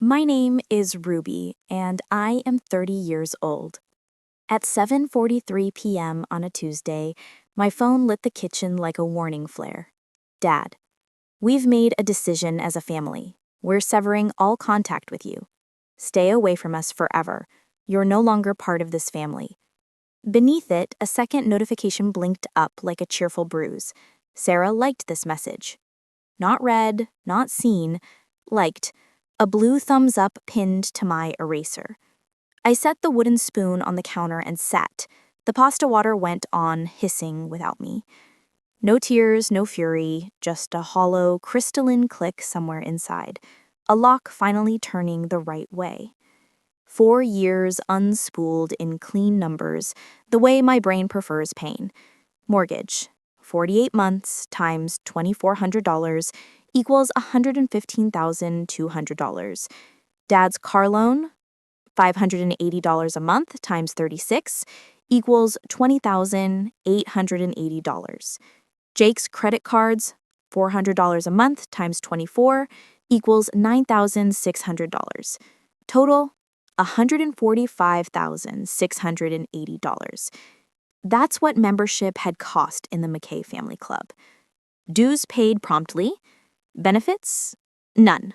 My name is Ruby, and I am 30 years old. At 7:43 p.m. on a Tuesday, my phone lit the kitchen like a warning flare. Dad, we've made a decision as a family. We're severing all contact with you. Stay away from us forever. You're no longer part of this family. Beneath it, a second notification blinked up like a cheerful bruise. Sarah liked this message. Not read, not seen, liked. A blue thumbs up pinned to my eraser. I set the wooden spoon on the counter and sat. The pasta water went on, hissing without me. No tears, no fury, just a hollow, crystalline click somewhere inside. A lock finally turning the right way. 4 years unspooled in clean numbers, the way my brain prefers pain. Mortgage, 48 months times $2,400 equals $115,200. Dad's car loan, $580 a month times 36 equals $20,880. Jake's credit cards, $400 a month times 24 equals $9,600. Total, $145,680. That's what membership had cost in the McKay Family Club. Dues paid promptly. Benefits? None.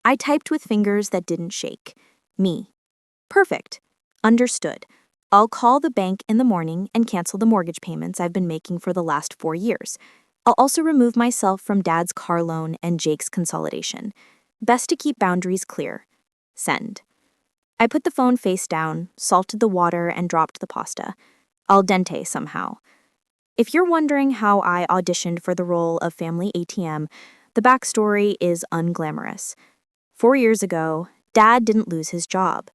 I typed with fingers that didn't shake. Me. Perfect. Understood. I'll call the bank in the morning and cancel the mortgage payments I've been making for the last 4 years. I'll also remove myself from Dad's car loan and Jake's consolidation. Best to keep boundaries clear. Send. I put the phone face down, salted the water, and dropped the pasta. Al dente somehow. If you're wondering how I auditioned for the role of family ATM, the backstory is unglamorous. 4 years ago, Dad didn't lose his job.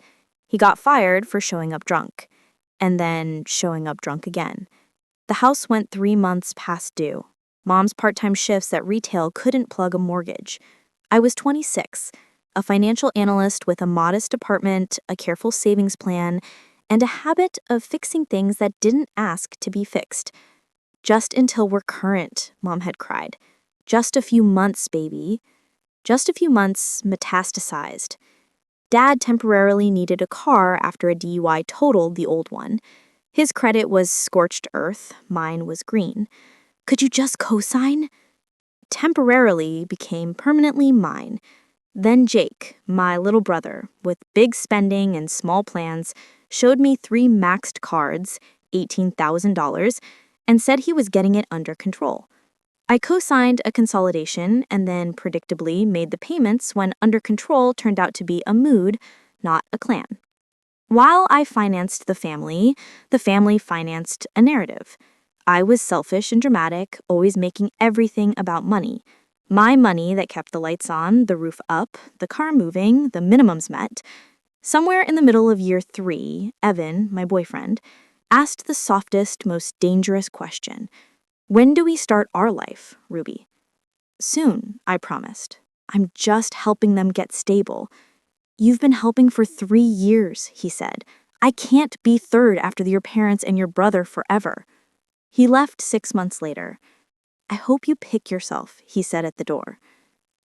He got fired for showing up drunk, and then showing up drunk again. The house went 3 months past due. Mom's part-time shifts at retail couldn't plug a mortgage. I was 26, a financial analyst with a modest apartment, a careful savings plan, and a habit of fixing things that didn't ask to be fixed. Just until we're current, Mom had cried. Just a few months, baby. Just a few months metastasized. Dad temporarily needed a car after a DUI totaled the old one. His credit was scorched earth, mine was green. Could you just co-sign? Temporarily became permanently mine. Then Jake, my little brother, with big spending and small plans, showed me 3 maxed cards, $18,000, and said he was getting it under control. I co-signed a consolidation and then predictably made the payments when under control turned out to be a mood, not a clan. While I financed the family financed a narrative. I was selfish and dramatic, always making everything about money. My money that kept the lights on, the roof up, the car moving, the minimums met. Somewhere in the middle of year 3, Evan, my boyfriend, asked the softest, most dangerous question. When do we start our life, Ruby? Soon, I promised. I'm just helping them get stable. You've been helping for 3 years, he said. I can't be third after your parents and your brother forever. He left 6 months later. I hope you pick yourself, he said at the door.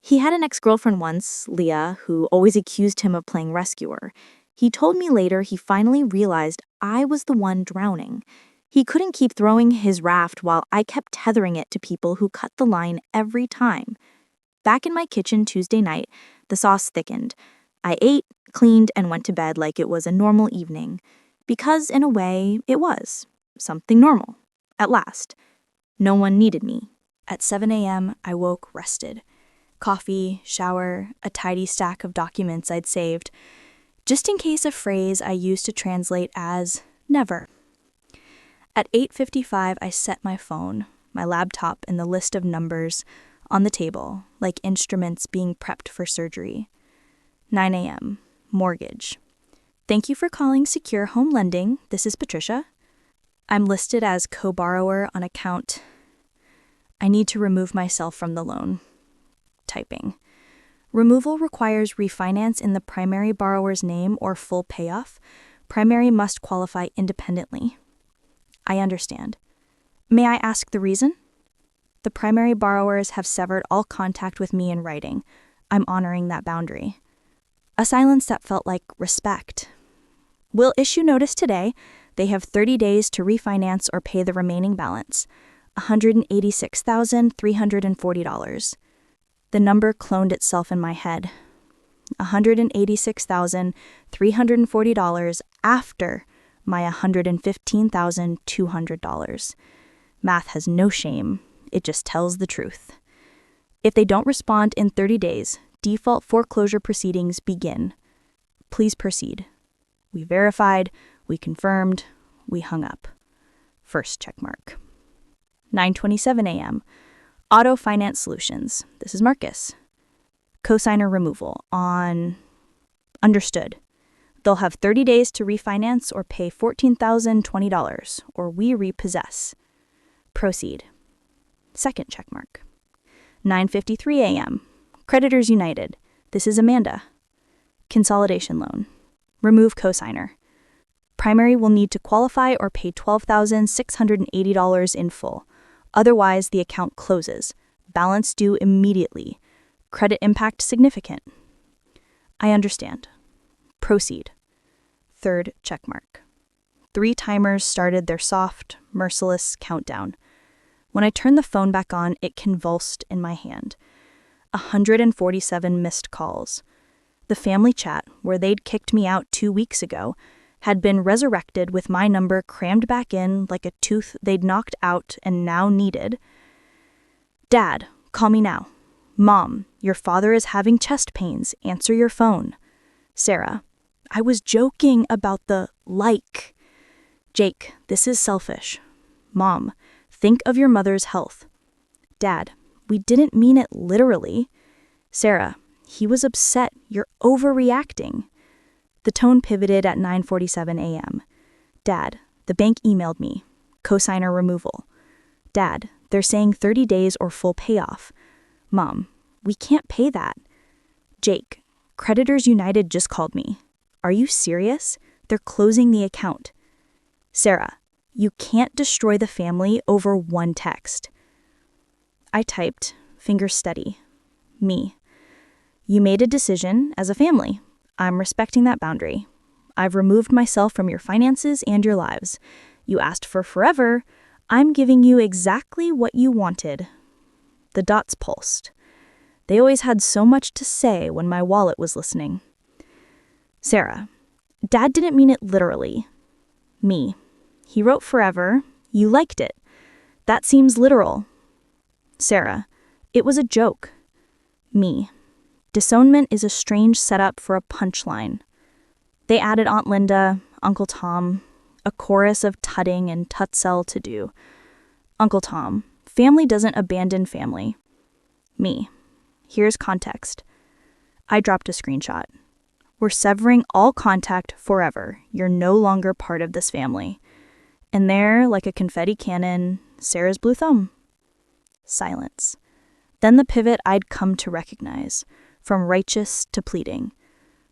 He had an ex-girlfriend once, Leah, who always accused him of playing rescuer. He told me later he finally realized I was the one drowning. He couldn't keep throwing his raft while I kept tethering it to people who cut the line every time. Back in my kitchen Tuesday night, the sauce thickened. I ate, cleaned, and went to bed like it was a normal evening. Because, in a way, it was. Something normal. At last. No one needed me. At 7 a.m., I woke rested. Coffee, shower, a tidy stack of documents I'd saved, just in case a phrase I used to translate as never. At 8:55, I set my phone, my laptop, and the list of numbers on the table, like instruments being prepped for surgery. 9 a.m., mortgage. Thank you for calling Secure Home Lending. This is Patricia. I'm listed as co-borrower on account. I need to remove myself from the loan. Typing. Removal requires refinance in the primary borrower's name or full payoff. Primary must qualify independently. I understand. May I ask the reason? The primary borrowers have severed all contact with me in writing. I'm honoring that boundary. A silence that felt like respect. We'll issue notice today. They have 30 days to refinance or pay the remaining balance, $186,340. The number cloned itself in my head. $186,340 after my $115,200. Math has no shame. It just tells the truth. If they don't respond in 30 days, default foreclosure proceedings begin. Please proceed. We verified, we confirmed, we hung up. First checkmark. 9:27 a.m. Auto Finance Solutions. This is Marcus. Cosigner removal on understood. They'll have 30 days to refinance or pay $14,020, or we repossess. Proceed. Second checkmark. 9:53 a.m. Creditors United. This is Amanda. Consolidation loan. Remove cosigner. Primary will need to qualify or pay $12,680 in full. Otherwise, the account closes. Balance due immediately. Credit impact significant. I understand. Proceed. Third checkmark. 3 timers started their soft, merciless countdown. When I turned the phone back on, it convulsed in my hand. 147 missed calls. The family chat, where they'd kicked me out 2 weeks ago, had been resurrected with my number crammed back in like a tooth they'd knocked out and now needed. Dad, call me now. Mom, your father is having chest pains. Answer your phone. Sarah, I was joking about the like. Jake, this is selfish. Mom, think of your mother's health. Dad, we didn't mean it literally. Sarah, he was upset. You're overreacting. The tone pivoted at 9:47 a.m. Dad, the bank emailed me. Cosigner removal. Dad, they're saying 30 days or full payoff. Mom, we can't pay that. Jake, Creditors United just called me. Are you serious? They're closing the account. Sarah, you can't destroy the family over one text. I typed, fingers steady. Me. You made a decision as a family. I'm respecting that boundary. I've removed myself from your finances and your lives. You asked for forever. I'm giving you exactly what you wanted. The dots pulsed. They always had so much to say when my wallet was listening. Sarah, Dad didn't mean it literally. Me. He wrote forever. You liked it. That seems literal. Sarah, it was a joke. Me. Disownment is a strange setup for a punchline. They added Aunt Linda, Uncle Tom, a chorus of tutting and tutsell to do. Uncle Tom, family doesn't abandon family. Me. Here's context. I dropped a screenshot. We're severing all contact forever. You're no longer part of this family. And there, like a confetti cannon, Sarah's blue thumb. Silence. Then the pivot I'd come to recognize, from righteous to pleading.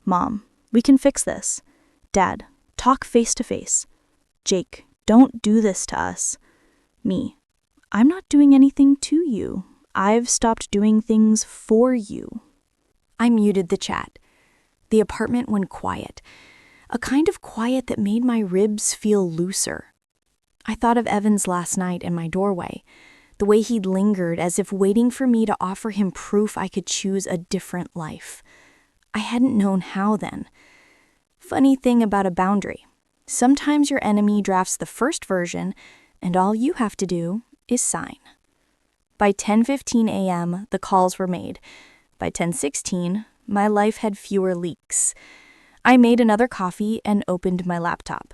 Mom, we can fix this. Dad, talk face to face. Jake, don't do this to us. Me, I'm not doing anything to you. I've stopped doing things for you. I muted the chat. The apartment went quiet, a kind of quiet that made my ribs feel looser. I thought of Evans last night in my doorway, the way he'd lingered as if waiting for me to offer him proof I could choose a different life. I hadn't known how then. Funny thing about a boundary. Sometimes your enemy drafts the first version, and all you have to do is sign. By 10:15 a.m., the calls were made. By 10:16, my life had fewer leaks. I made another coffee and opened my laptop.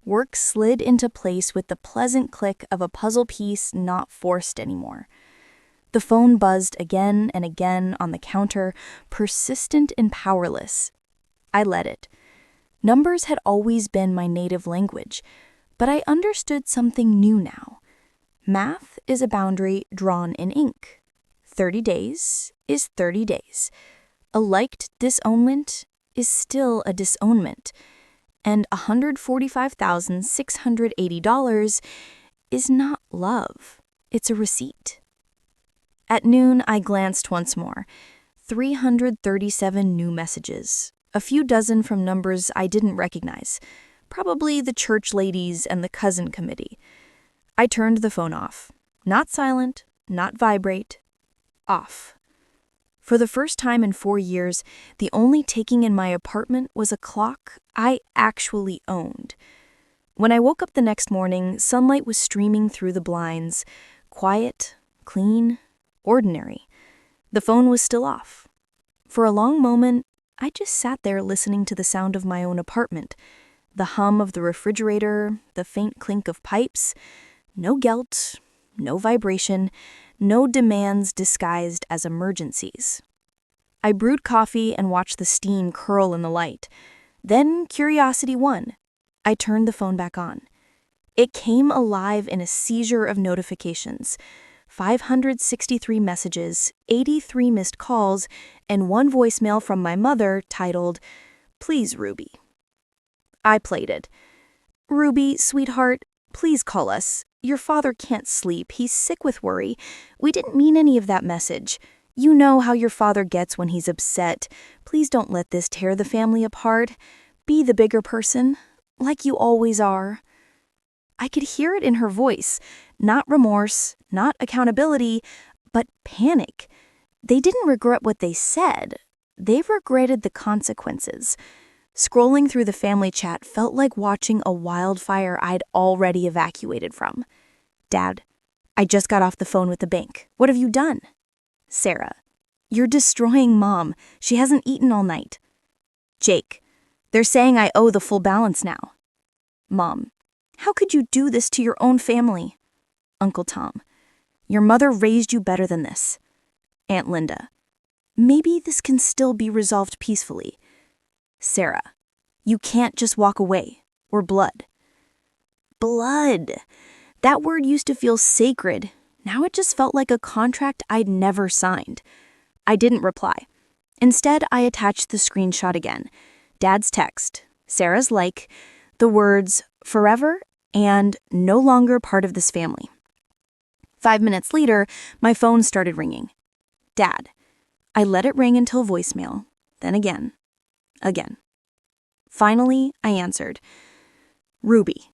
Work slid into place with the pleasant click of a puzzle piece not forced anymore. The phone buzzed again and again on the counter, persistent and powerless. I let it. Numbers had always been my native language, but I understood something new now. Math is a boundary drawn in ink. 30 days is 30 days. A liked disownment is still a disownment, and $145,680 is not love. It's a receipt. At noon, I glanced once more. 337 new messages. a few dozen from numbers I didn't recognize, probably the church ladies and the cousin committee. I turned the phone off. Not silent, not vibrate, off. For the first time in 4 years, the only taking in my apartment was a clock I actually owned. When I woke up the next morning, sunlight was streaming through the blinds. Quiet, clean, ordinary. The phone was still off. For a long moment, I just sat there listening to the sound of my own apartment. The hum of the refrigerator, the faint clink of pipes. No guilt, no vibration, no demands disguised as emergencies. I brewed coffee and watched the steam curl in the light. Then curiosity won. I turned the phone back on. It came alive in a seizure of notifications. 563 messages, 83 missed calls, and one voicemail from my mother titled, "Please, Ruby." I played it. "Ruby, sweetheart, please call us. Your father can't sleep. He's sick with worry. We didn't mean any of that message. You know how your father gets when he's upset. Please don't let this tear the family apart. Be the bigger person, like you always are." I could hear it in her voice. Not remorse, not accountability, but panic. They didn't regret what they said. They regretted the consequences. Scrolling through the family chat felt like watching a wildfire I'd already evacuated from. "Dad, I just got off the phone with the bank. What have you done?" "Sarah, you're destroying Mom. She hasn't eaten all night." "Jake, they're saying I owe the full balance now." "Mom, how could you do this to your own family?" "Uncle Tom, your mother raised you better than this." "Aunt Linda, maybe this can still be resolved peacefully." "Sarah, you can't just walk away. We're blood." Blood. That word used to feel sacred. Now it just felt like a contract I'd never signed. I didn't reply. Instead, I attached the screenshot again. Dad's text, Sarah's like, the words "forever" and "no longer part of this family." 5 minutes later, my phone started ringing. "Dad." I let it ring until voicemail, then again. Finally, I answered. "Ruby."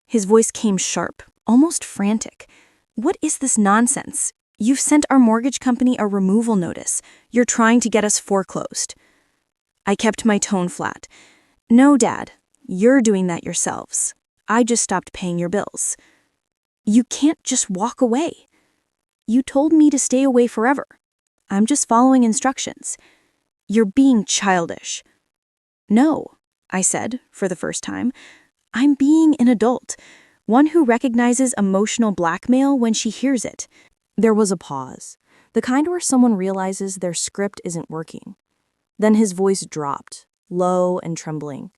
His voice came sharp, almost frantic. "What is this nonsense? You've sent our mortgage company a removal notice. You're trying to get us foreclosed." I kept my tone flat. "No, Dad, you're doing that yourselves. I just stopped paying your bills." "You can't just walk away. You told me to stay away forever. I'm just following instructions. You're being childish." "No," I said, for the first time. "I'm being an adult, one who recognizes emotional blackmail when she hears it." There was a pause, the kind where someone realizes their script isn't working. Then his voice dropped, low and trembling.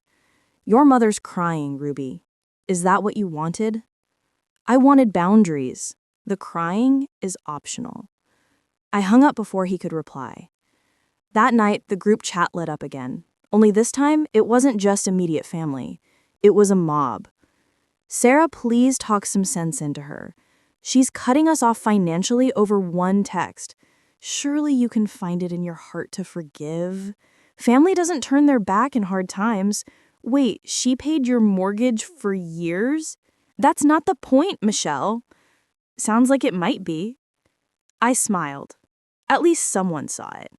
"Your mother's crying, Ruby. Is that what you wanted?" "I wanted boundaries. The crying is optional." I hung up before he could reply. That night, the group chat lit up again. Only this time, it wasn't just immediate family. It was a mob. "Sarah, please talk some sense into her. She's cutting us off financially over one text. Surely you can find it in your heart to forgive. Family doesn't turn their back in hard times. Wait, she paid your mortgage for years? That's not the point, Michelle." "Sounds like it might be." I smiled. At least someone saw it.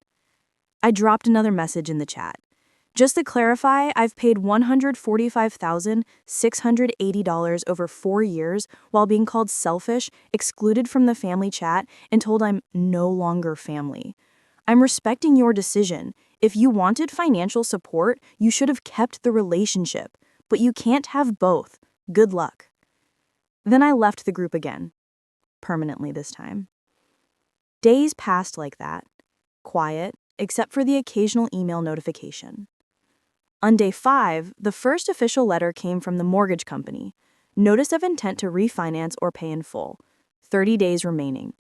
I dropped another message in the chat. "Just to clarify, I've paid $145,680 over 4 years while being called selfish, excluded from the family chat, and told I'm no longer family. I'm respecting your decision. If you wanted financial support, you should have kept the relationship. But you can't have both. Good luck." Then I left the group again. Permanently this time. Days passed like that. Quiet, except for the occasional email notification. On day 5, the first official letter came from the mortgage company. Notice of intent to refinance or pay in full. 30 days remaining.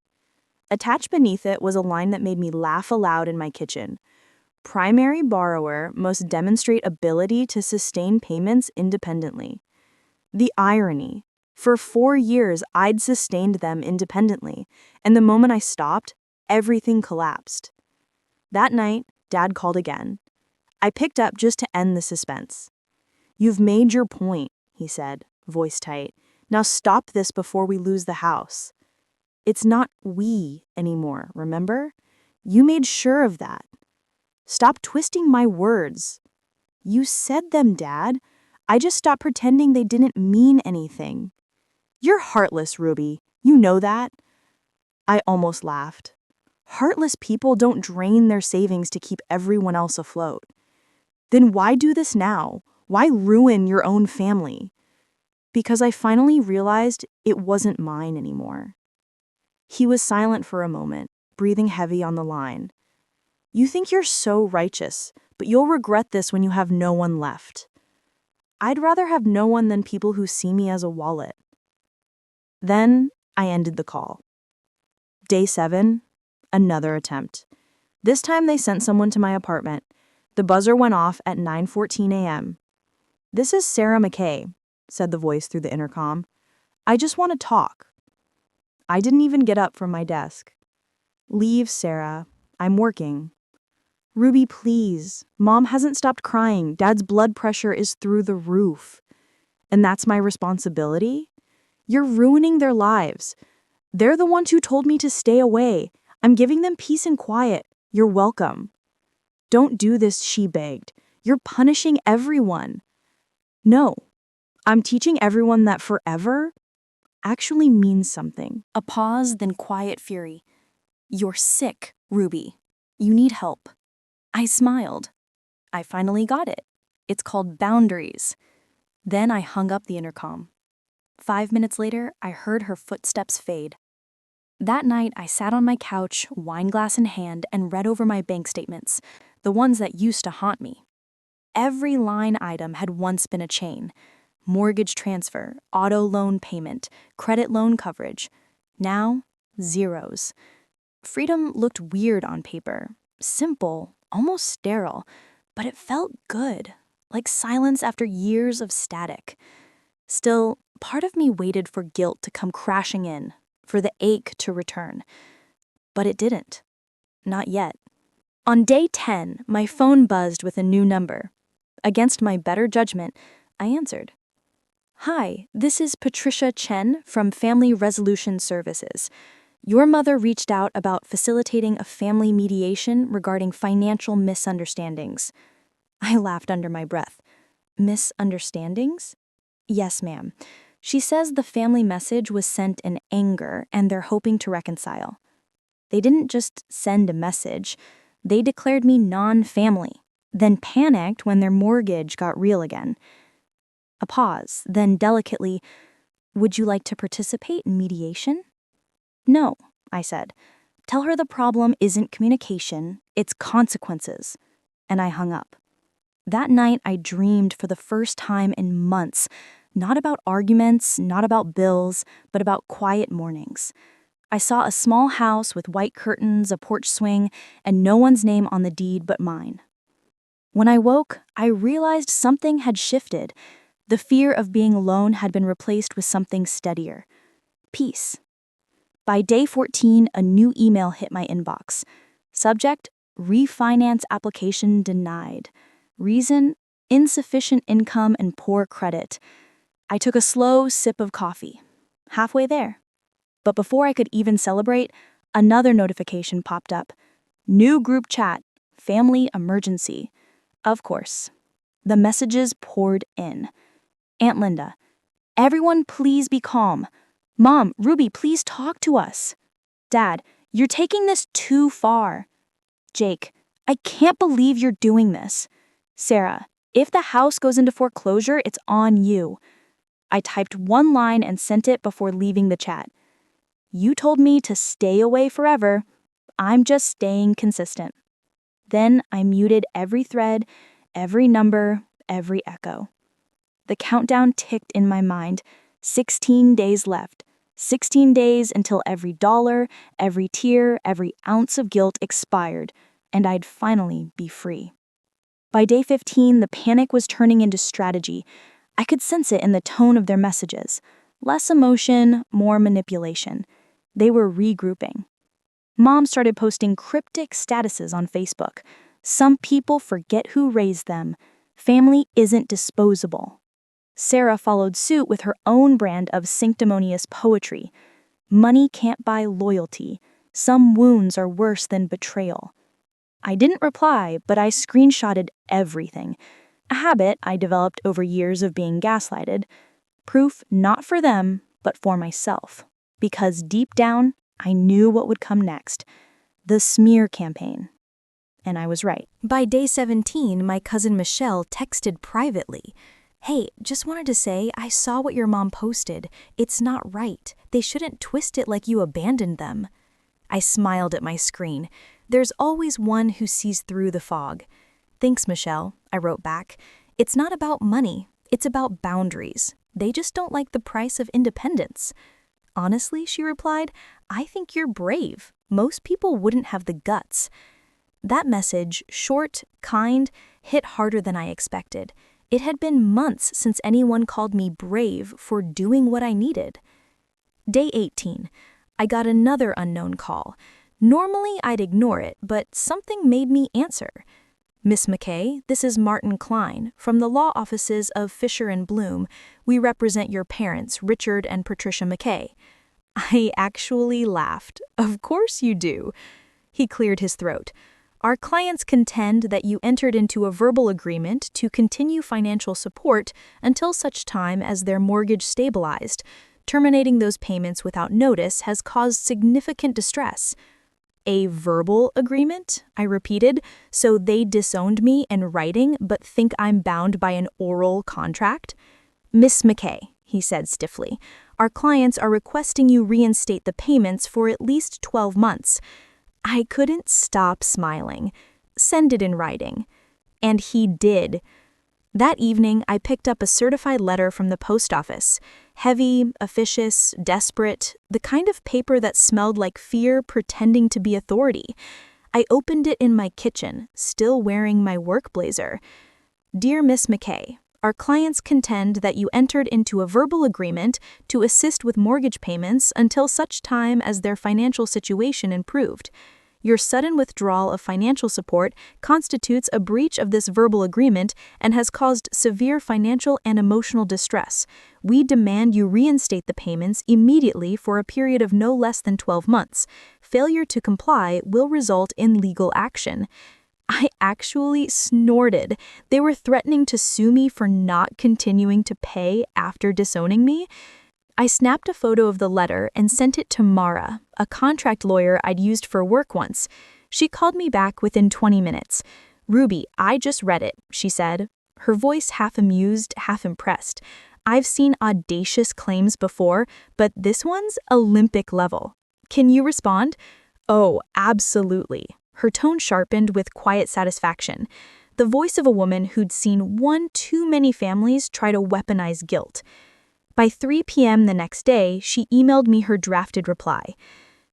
Attached beneath it was a line that made me laugh aloud in my kitchen. Primary borrower must demonstrate ability to sustain payments independently. The irony. For 4 years, I'd sustained them independently, and the moment I stopped, everything collapsed. That night, Dad called again. I picked up just to end the suspense. "You've made your point," he said, voice tight. "Now stop this before we lose the house." "It's not we anymore, remember? You made sure of that. Stop twisting my words." "You said them, Dad. I just stopped pretending they didn't mean anything." "You're heartless, Ruby. You know that." I almost laughed. Heartless people don't drain their savings to keep everyone else afloat. Then why do this now? Why ruin your own family? Because I finally realized it wasn't mine anymore. He was silent for a moment, breathing heavy on the line. "You think you're so righteous, but you'll regret this when you have no one left." "I'd rather have no one than people who see me as a wallet." Then I ended the call. Day 7, another attempt. This time they sent someone to my apartment. The buzzer went off at 9:14 a.m. "This is Sarah McKay," said the voice through the intercom. "I just want to talk." I didn't even get up from my desk. "Leave, Sarah. I'm working." "Ruby, please. Mom hasn't stopped crying. Dad's blood pressure is through the roof." "And that's my responsibility?" "You're ruining their lives. They're the ones who told me to stay away. I'm giving them peace and quiet. You're welcome." "Don't do this," she begged. "You're punishing everyone." "No. I'm teaching everyone that forever actually means something." A pause, then quiet fury. "You're sick, Ruby. You need help." I smiled. I finally got it. It's called boundaries. Then I hung up the intercom. 5 minutes later, I heard her footsteps fade. That night, I sat on my couch, wine glass in hand, and read over my bank statements, the ones that used to haunt me. Every line item had once been a chain. Mortgage transfer, auto loan payment, credit loan coverage. Now, zeros. Freedom looked weird on paper, simple, almost sterile, but it felt good, like silence after years of static. Still, part of me waited for guilt to come crashing in, for the ache to return. But it didn't. Not yet. On day 10, my phone buzzed with a new number. Against my better judgment, I answered. "Hi, this is Patricia Chen from Family Resolution Services. Your mother reached out about facilitating a family mediation regarding financial misunderstandings." I laughed under my breath. "Misunderstandings?" "Yes, ma'am. She says the family message was sent in anger and they're hoping to reconcile." They didn't just send a message. They declared me non-family, then panicked when their mortgage got real again. A pause, then delicately, "Would you like to participate in mediation?" "No," I said. "Tell her the problem isn't communication, it's consequences." And I hung up. That night, I dreamed for the first time in months, not about arguments, not about bills, but about quiet mornings. I saw a small house with white curtains, a porch swing, and no one's name on the deed but mine. When I woke, I realized something had shifted. The fear of being alone had been replaced with something steadier. Peace. By day 14, a new email hit my inbox. Subject: refinance application denied. Reason: insufficient income and poor credit. I took a slow sip of coffee. Halfway there. But before I could even celebrate, another notification popped up. New group chat. Family emergency. Of course. The messages poured in. Aunt Linda: "Everyone please be calm. Mom, Ruby, please talk to us." Dad: "You're taking this too far." Jake: "I can't believe you're doing this." Sarah: "If the house goes into foreclosure, it's on you." I typed one line and sent it before leaving the chat. "You told me to stay away forever. I'm just staying consistent." Then I muted every thread, every number, every echo. The countdown ticked in my mind. 16 days left. 16 days until every dollar, every tear, every ounce of guilt expired, and I'd finally be free. By day 15, the panic was turning into strategy. I could sense it in the tone of their messages. Less emotion, more manipulation. They were regrouping. Mom started posting cryptic statuses on Facebook. Some people forget who raised them. Family isn't disposable. Sarah followed suit with her own brand of sanctimonious poetry. Money can't buy loyalty. Some wounds are worse than betrayal. I didn't reply, but I screenshotted everything. A habit I developed over years of being gaslighted. Proof not for them, but for myself. Because deep down, I knew what would come next. The smear campaign. And I was right. By day 17, my cousin Michelle texted privately. "Hey, just wanted to say I saw what your mom posted. It's not right. They shouldn't twist it like you abandoned them." I smiled at my screen. There's always one who sees through the fog. "Thanks, Michelle," I wrote back. "It's not about money. It's about boundaries. They just don't like the price of independence." "Honestly," she replied, "I think you're brave. Most people wouldn't have the guts." That message, short, kind, hit harder than I expected. It had been months since anyone called me brave for doing what I needed. Day 18. I got another unknown call. Normally I'd ignore it, but something made me answer. "Miss McKay, this is Martin Klein, from the law offices of Fisher and Bloom. We represent your parents, Richard and Patricia McKay." I actually laughed. "Of course you do." He cleared his throat. "Our clients contend that you entered into a verbal agreement to continue financial support until such time as their mortgage stabilized. Terminating those payments without notice has caused significant distress." "A verbal agreement?" I repeated. "So they disowned me in writing but think I'm bound by an oral contract?" "Miss McKay," he said stiffly, "our clients are requesting you reinstate the payments for at least 12 months. I couldn't stop smiling. "Send it in writing." And he did. That evening, I picked up a certified letter from the post office. Heavy, officious, desperate, the kind of paper that smelled like fear pretending to be authority. I opened it in my kitchen, still wearing my work blazer. "Dear Miss McKay, our clients contend that you entered into a verbal agreement to assist with mortgage payments until such time as their financial situation improved. Your sudden withdrawal of financial support constitutes a breach of this verbal agreement and has caused severe financial and emotional distress. We demand you reinstate the payments immediately for a period of no less than 12 months. Failure to comply will result in legal action." I actually snorted. They were threatening to sue me for not continuing to pay after disowning me. I snapped a photo of the letter and sent it to Mara, a contract lawyer I'd used for work once. She called me back within 20 minutes. "Ruby, I just read it," she said, her voice half amused, half impressed. "I've seen audacious claims before, but this one's Olympic level. Can you respond?" "Oh, absolutely." Her tone sharpened with quiet satisfaction, the voice of a woman who'd seen one too many families try to weaponize guilt. By 3 p.m. the next day, she emailed me her drafted reply.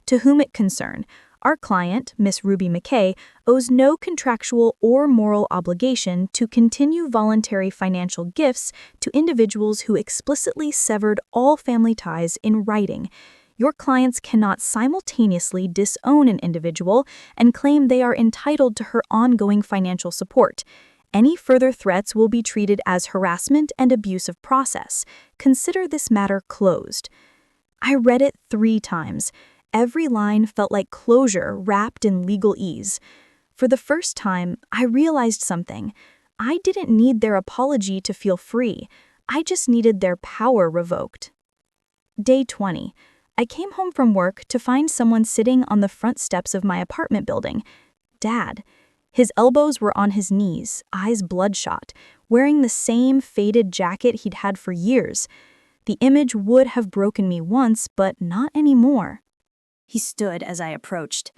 "To whom it concern, our client, Miss Ruby McKay, owes no contractual or moral obligation to continue voluntary financial gifts to individuals who explicitly severed all family ties in writing. Your clients cannot simultaneously disown an individual and claim they are entitled to her ongoing financial support. Any further threats will be treated as harassment and abuse of process. Consider this matter closed." I read it 3 times. Every line felt like closure wrapped in legal ease. For the first time, I realized something. I didn't need their apology to feel free. I just needed their power revoked. Day 20. I came home from work to find someone sitting on the front steps of my apartment building. Dad. His elbows were on his knees, eyes bloodshot, wearing the same faded jacket he'd had for years. The image would have broken me once, but not anymore. He stood as I approached.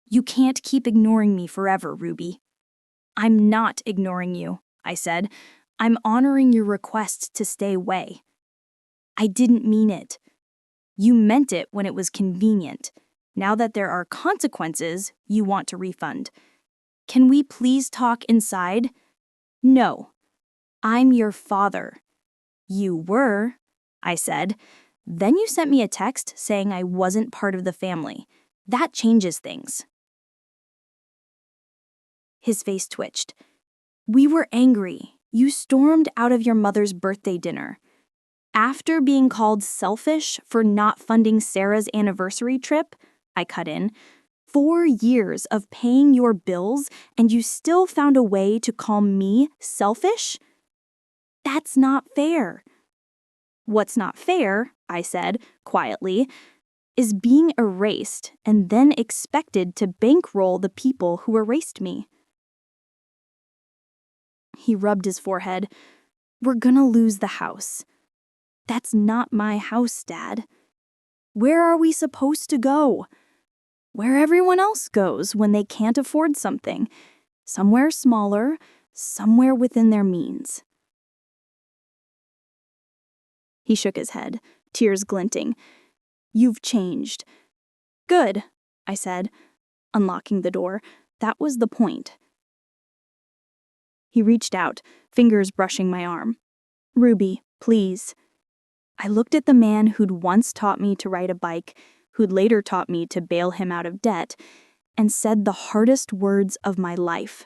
"You can't keep ignoring me forever, Ruby." "I'm not ignoring you," I said. "I'm honoring your request to stay away." "I didn't mean it." "You meant it when it was convenient. Now that there are consequences, you want to refund." "Can we please talk inside?" "No. I'm your father." "You were," I said. "Then you sent me a text saying I wasn't part of the family. That changes things." His face twitched. We were angry. You stormed out of your mother's birthday dinner. After being called selfish for not funding Sarah's anniversary trip, I cut in, 4 years of paying your bills and you still found a way to call me selfish? That's not fair. What's not fair, I said, quietly, is being erased and then expected to bankroll the people who erased me. He rubbed his forehead. We're gonna lose the house. That's not my house, Dad. Where are we supposed to go? Where everyone else goes when they can't afford something. Somewhere smaller, somewhere within their means. He shook his head, tears glinting. You've changed. Good, I said, unlocking the door. That was the point. He reached out, fingers brushing my arm. Ruby, please. I looked at the man who'd once taught me to ride a bike, who'd later taught me to bail him out of debt, and said the hardest words of my life.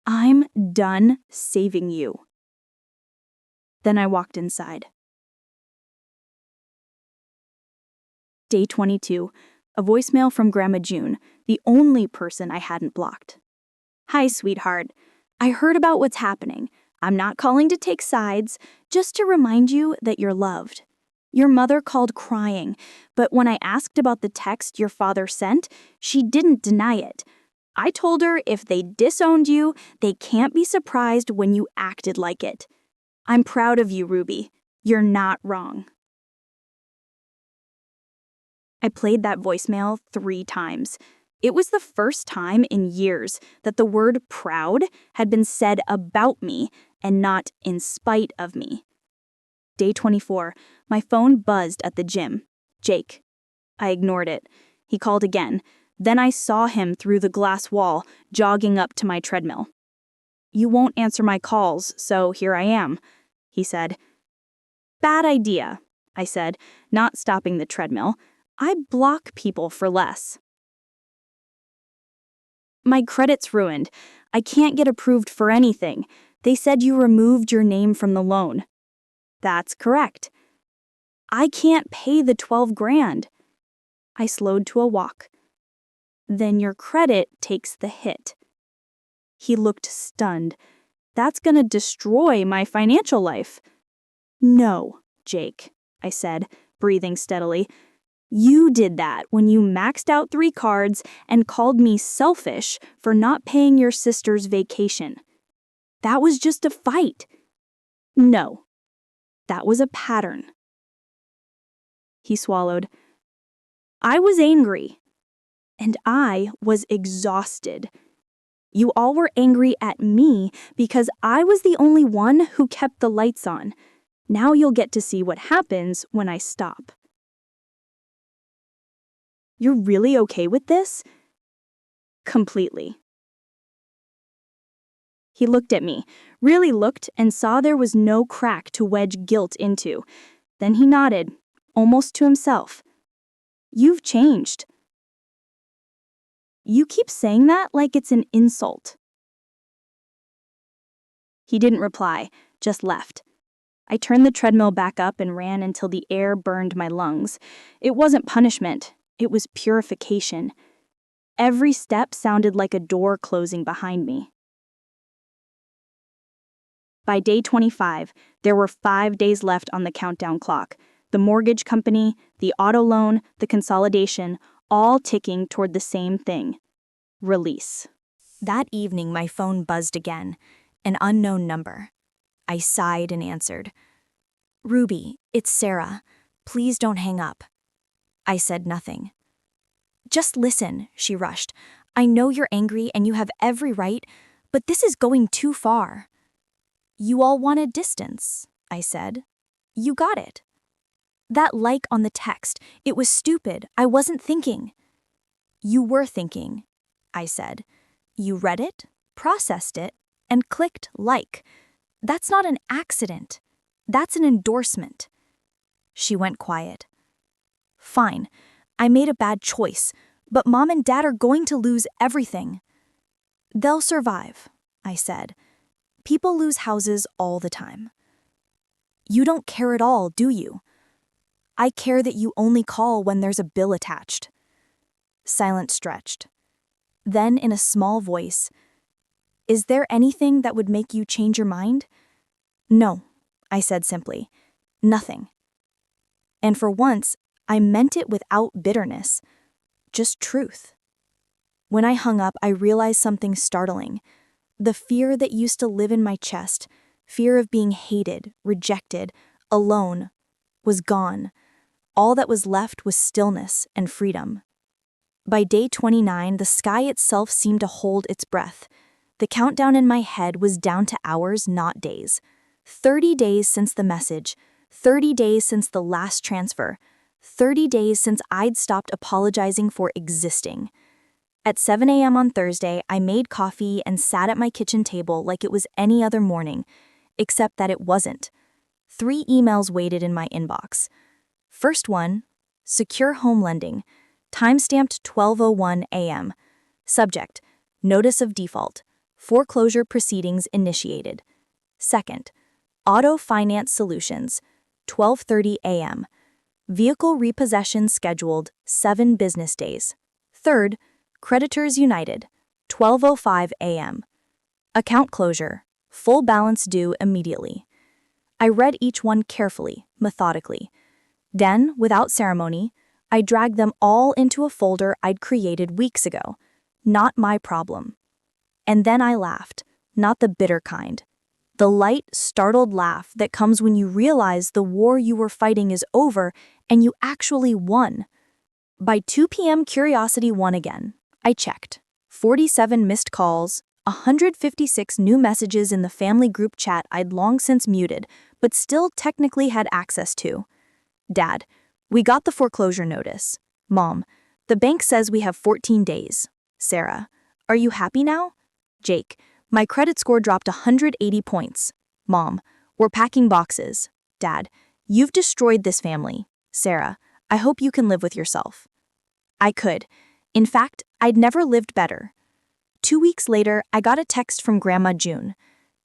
I'm done saving you. Then I walked inside. Day 22, a voicemail from Grandma June, the only person I hadn't blocked. Hi, sweetheart. I heard about what's happening. I'm not calling to take sides, just to remind you that you're loved. Your mother called crying, but when I asked about the text your father sent, she didn't deny it. I told her if they disowned you, they can't be surprised when you acted like it. I'm proud of you, Ruby. You're not wrong. I played that voicemail 3 times. It was the first time in years that the word proud had been said about me and not in spite of me. Day 24, my phone buzzed at the gym. Jake. I ignored it. He called again. Then I saw him through the glass wall, jogging up to my treadmill. You won't answer my calls, so here I am, he said. Bad idea, I said, not stopping the treadmill. I block people for less. My credit's ruined. I can't get approved for anything. They said you removed your name from the loan. That's correct. I can't pay the 12 grand. I slowed to a walk. Then your credit takes the hit. He looked stunned. That's gonna destroy my financial life. No, Jake, I said, breathing steadily. You did that when you maxed out 3 cards and called me selfish for not paying your sister's vacation. That was just a fight. No, that was a pattern. He swallowed. I was angry, and I was exhausted. You all were angry at me because I was the only one who kept the lights on. Now you'll get to see what happens when I stop. You're really okay with this? Completely. He looked at me, really looked, and saw there was no crack to wedge guilt into. Then he nodded, almost to himself. You've changed. You keep saying that like it's an insult. He didn't reply, just left. I turned the treadmill back up and ran until the air burned my lungs. It wasn't punishment. It was purification. Every step sounded like a door closing behind me. By day 25, there were 5 days left on the countdown clock. The mortgage company, the auto loan, the consolidation, all ticking toward the same thing. Release. That evening, my phone buzzed again. An unknown number. I sighed and answered. Ruby, it's Sarah. Please don't hang up. I said nothing. Just listen, she rushed. I know you're angry and you have every right, but this is going too far. You all wanted distance, I said. You got it. That like on the text, it was stupid. I wasn't thinking. You were thinking, I said. You read it, processed it, and clicked like. That's not an accident. That's an endorsement. She went quiet. Fine, I made a bad choice, but Mom and Dad are going to lose everything. They'll survive, I said. People lose houses all the time. You don't care at all, do you? I care that you only call when there's a bill attached. Silence stretched. Then, in a small voice, is there anything that would make you change your mind? No, I said simply. Nothing. And for once, I meant it without bitterness, just truth. When I hung up, I realized something startling. The fear that used to live in my chest, fear of being hated, rejected, alone, was gone. All that was left was stillness and freedom. By day 29, the sky itself seemed to hold its breath. The countdown in my head was down to hours, not days. 30 days since the message, 30 days since the last transfer, 30 days since I'd stopped apologizing for existing. At 7 a.m. on Thursday, I made coffee and sat at my kitchen table like it was any other morning, except that it wasn't. 3 emails waited in my inbox. First one, Secure Home Lending, timestamped 12:01 a.m. Subject, Notice of Default, Foreclosure Proceedings Initiated. Second, Auto Finance Solutions, 12:30 a.m. Vehicle repossession scheduled 7 business days. Third, Creditors United, 12:05 a.m. Account closure, full balance due immediately. I read each one carefully, methodically. Then, without ceremony, I dragged them all into a folder I'd created weeks ago. Not my problem. And then I laughed, not the bitter kind. The light, startled laugh that comes when you realize the war you were fighting is over and you actually won. By 2 p.m., curiosity won again. I checked. 47 missed calls, 156 new messages in the family group chat I'd long since muted, but still technically had access to. Dad, we got the foreclosure notice. Mom, the bank says we have 14 days. Sarah, are you happy now? Jake, my credit score dropped 180 points. Mom, we're packing boxes. Dad, you've destroyed this family. Sarah, I hope you can live with yourself. I could. In fact, I'd never lived better. 2 weeks later, I got a text from Grandma June.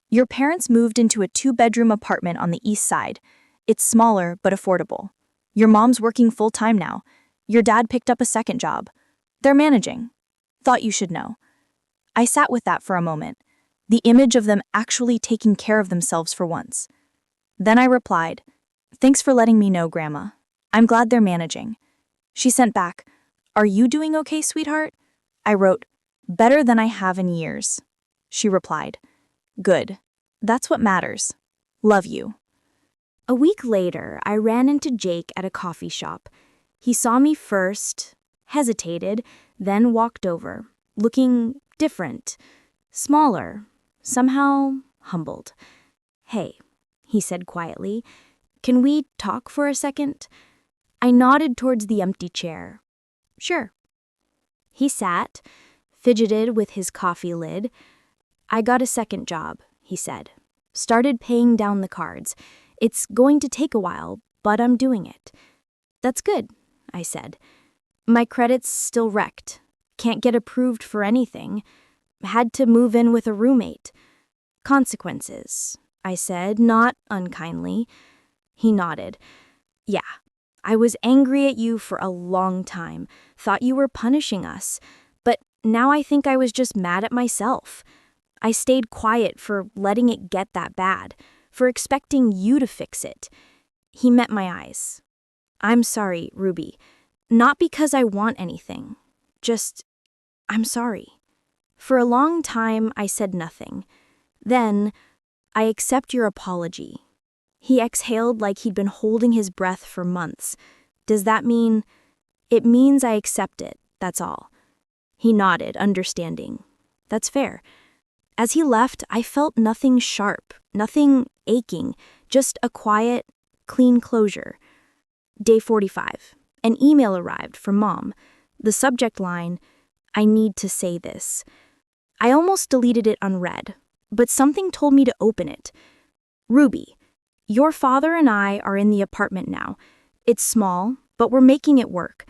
Your parents moved into a 2-bedroom apartment on the east side. It's smaller, but affordable. Your mom's working full-time now. Your dad picked up a second job. They're managing. Thought you should know. I sat with that for a moment, the image of them actually taking care of themselves for once. Then I replied, Thanks for letting me know, Grandma. I'm glad they're managing. She sent back, Are you doing okay, sweetheart? I wrote, Better than I have in years. She replied, Good. That's what matters. Love you. A week later, I ran into Jake at a coffee shop. He saw me first, hesitated, then walked over, looking different, smaller, somehow humbled. Hey, he said quietly, can we talk for a second? I nodded towards the empty chair. Sure. He sat, fidgeted with his coffee lid. I got a second job, he said. Started paying down the cards. It's going to take a while, but I'm doing it. That's good, I said. My credit's still wrecked. Can't get approved for anything. Had to move in with a roommate. Consequences, I said, not unkindly. He nodded. Yeah, I was angry at you for a long time. Thought you were punishing us. But now I think I was just mad at myself. I stayed quiet for letting it get that bad, for expecting you to fix it. He met my eyes. I'm sorry, Ruby. Not because I want anything. Just, I'm sorry. For a long time, I said nothing. Then, I accept your apology. He exhaled like he'd been holding his breath for months. Does that mean? It means I accept it, that's all. He nodded, understanding. That's fair. As he left, I felt nothing sharp, nothing aching, just a quiet, clean closure. Day 45. An email arrived from Mom. The subject line, I need to say this. I almost deleted it unread, but something told me to open it. Ruby, your father and I are in the apartment now. It's small, but we're making it work.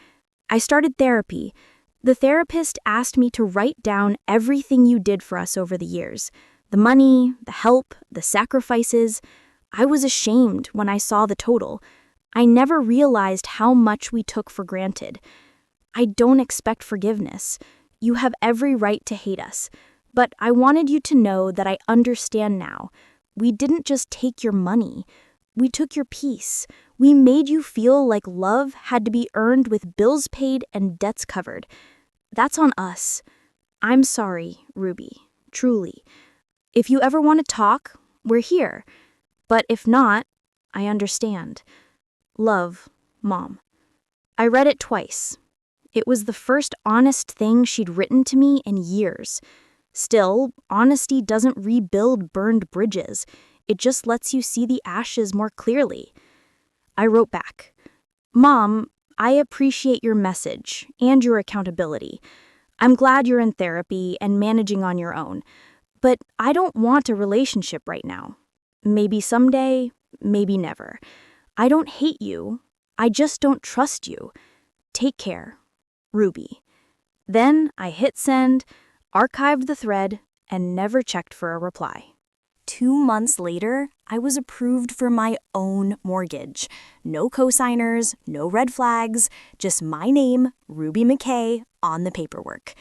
I started therapy. The therapist asked me to write down everything you did for us over the years. The money, the help, the sacrifices. I was ashamed when I saw the total. I never realized how much we took for granted. I don't expect forgiveness. You have every right to hate us. But I wanted you to know that I understand now. We didn't just take your money. We took your peace. We made you feel like love had to be earned with bills paid and debts covered. That's on us. I'm sorry, Ruby. Truly. If you ever want to talk, we're here. But if not, I understand. Love, Mom. I read it twice. It was the first honest thing she'd written to me in years. Still, honesty doesn't rebuild burned bridges. It just lets you see the ashes more clearly. I wrote back, Mom, I appreciate your message and your accountability. I'm glad you're in therapy and managing on your own. But I don't want a relationship right now. Maybe someday, maybe never. I don't hate you. I just don't trust you. Take care. Ruby. Then I hit send, archived the thread, and never checked for a reply. 2 months later, I was approved for my own mortgage. No cosigners, no red flags, just my name, Ruby McKay, on the paperwork.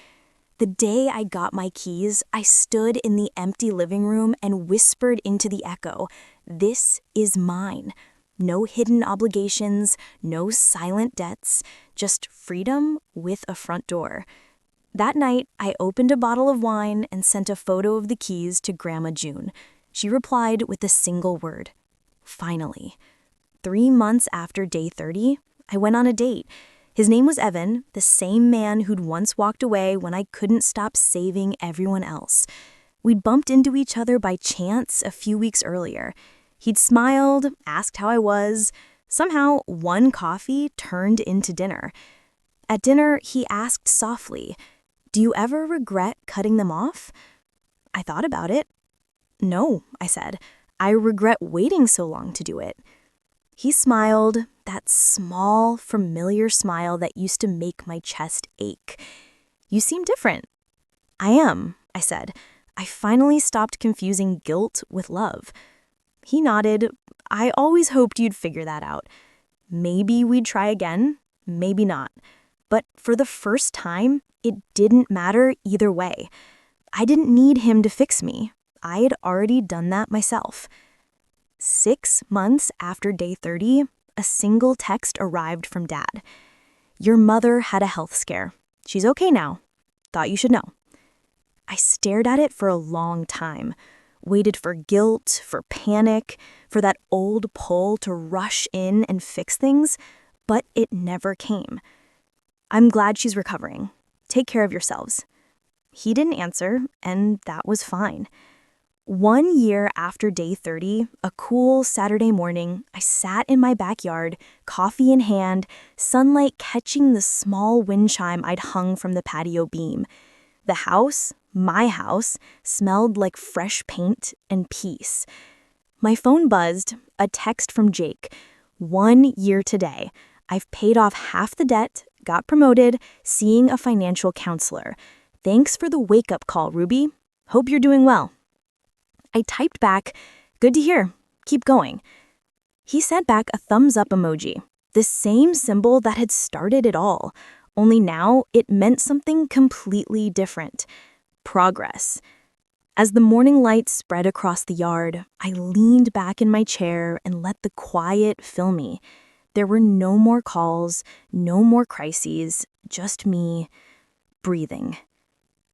The day I got my keys, I stood in the empty living room and whispered into the echo, "This is mine." No hidden obligations, no silent debts, just freedom with a front door. That night, I opened a bottle of wine and sent a photo of the keys to Grandma June. She replied with a single word, finally. 3 months after day 30, I went on a date. His name was Evan, the same man who'd once walked away when I couldn't stop saving everyone else. We'd bumped into each other by chance a few weeks earlier. He'd smiled, asked how I was. Somehow, one coffee turned into dinner. At dinner, he asked softly, "Do you ever regret cutting them off?" I thought about it. "No," I said. "I regret waiting so long to do it." He smiled, that small, familiar smile that used to make my chest ache. "You seem different." "I am," I said. I finally stopped confusing guilt with love. He nodded. "I always hoped you'd figure that out. Maybe we'd try again, maybe not. But for the first time, it didn't matter either way. I didn't need him to fix me. I had already done that myself." 6 months after day 30, a single text arrived from Dad. "Your mother had a health scare. She's okay now. Thought you should know." I stared at it for a long time, waited for guilt, for panic, for that old pull to rush in and fix things, but it never came. "I'm glad she's recovering. Take care of yourselves." He didn't answer, and that was fine. 1 year after day 30, a cool Saturday morning, I sat in my backyard, coffee in hand, sunlight catching the small wind chime I'd hung from the patio beam. The house, my house, smelled like fresh paint and peace. My phone buzzed, a text from Jake. 1 year today. I've paid off half the debt, got promoted, seeing a financial counselor. Thanks for the wake-up call, Ruby. Hope you're doing well. I typed back, "Good to hear. Keep going." He sent back a thumbs-up emoji, the same symbol that had started it all, only now it meant something completely different. Progress. As the morning light spread across the yard, I leaned back in my chair and let the quiet fill me. There were no more calls, no more crises, just me, breathing.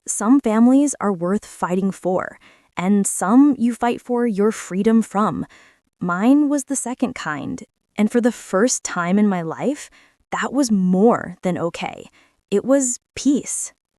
Some families are worth fighting for, and some you fight for your freedom from. Mine was the second kind, and for the first time in my life, that was more than okay. It was peace.